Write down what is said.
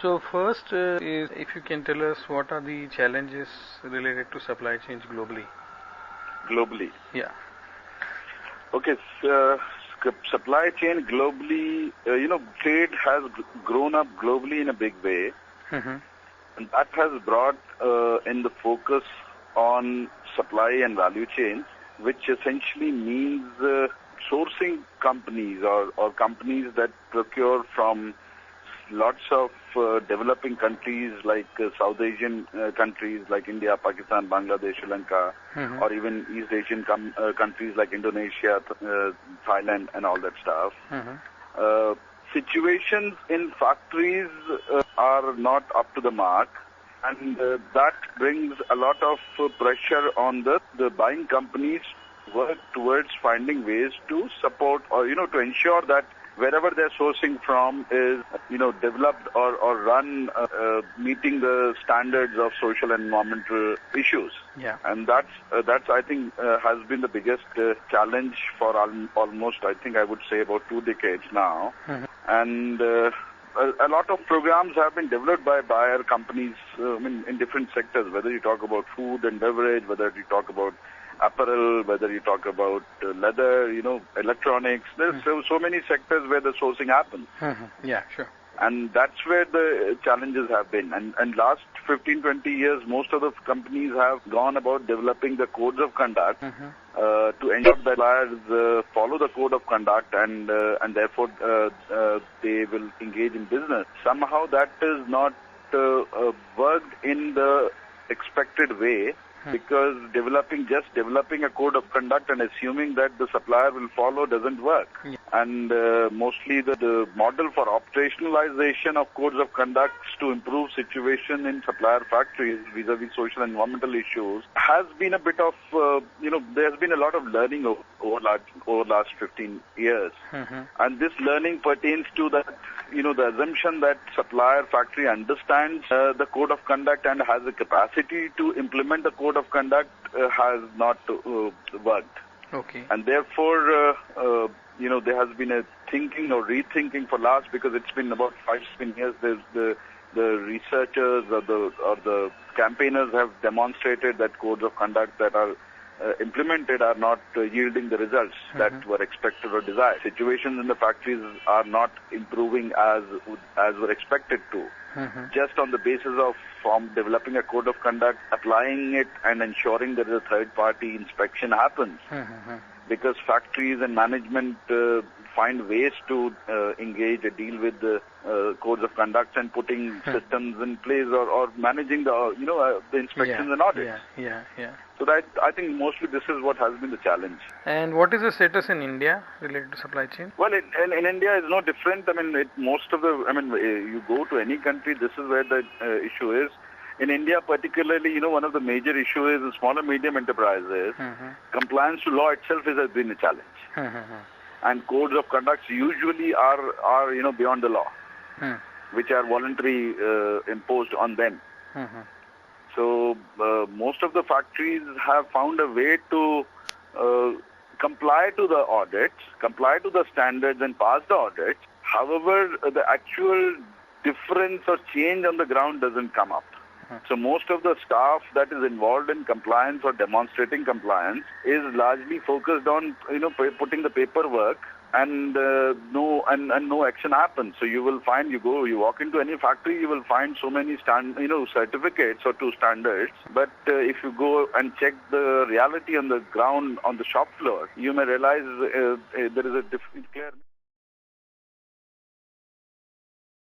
So first is if you can tell us what are the challenges related to supply chains globally? Globally? Yeah. Okay, supply chain globally, trade has grown up globally in a big way. Mm-hmm. And that has brought in the focus on supply and value chains, which essentially means sourcing companies or companies that procure from lots of developing countries like South Asian countries like India, Pakistan, Bangladesh, Sri Lanka, mm-hmm. or even East Asian countries like Indonesia, Thailand, and all that stuff. Mm-hmm. Situations in factories are not up to the mark, and that brings a lot of pressure on the buying companies to work towards finding ways to support or to ensure that wherever they're sourcing from is developed or run meeting the standards of social and environmental issues. Yeah. And that's I think has been the biggest challenge for almost I would say about 2 decades now. Mm-hmm. And a lot of programs have been developed by buyer companies in different sectors, whether you talk about food and beverage, whether you talk about apparel, whether you talk about leather, electronics. There's so many sectors where the sourcing happens. Mm-hmm. Yeah, sure. And that's where the challenges have been. And last 15, 20 years, most of the companies have gone about developing the codes of conduct to ensure that buyers follow the code of conduct and therefore they will engage in business. Somehow that is not worked in the expected way. Because developing a code of conduct and assuming that the supplier will follow doesn't work. Yeah. And mostly the model for operationalization of codes of conduct to improve situation in supplier factories vis-a-vis social and environmental issues has been a bit of, there's been a lot of learning over last 15 years. Mm-hmm. And this learning pertains to that, the assumption that supplier factory understands the code of conduct and has the capacity to implement the code of conduct has not worked. Okay. And therefore, there has been a thinking or rethinking for last, because it's been about 5-6 years. The researchers or the campaigners have demonstrated that codes of conduct that are implemented are not yielding the results that were expected or desired. Situations in the factories are not improving as were expected to. Just on the basis of developing a code of conduct, applying it and ensuring that a third-party inspection happens. Because factories and management find ways to engage or deal with the codes of conduct and putting systems in place or managing the inspections and audits. Yeah. So that I think mostly this is what has been the challenge. And what is the status in India related to supply chain? Well, in India it's no different. You go to any country, this is where the issue is. In India particularly, one of the major issues is the small and medium enterprises. Compliance to law itself has been a challenge. And codes of conduct usually are beyond the law, which are voluntary imposed on them. So most of the factories have found a way to comply to the audits, comply to the standards and pass the audits. However, the actual difference or change on the ground doesn't come up. So most of the staff that is involved in compliance or demonstrating compliance is largely focused on putting the paperwork and no action happens. So you will find you walk into any factory, you will find so many certificates or 2 standards. But if you go and check the reality on the ground on the shop floor, you may realize there is a clear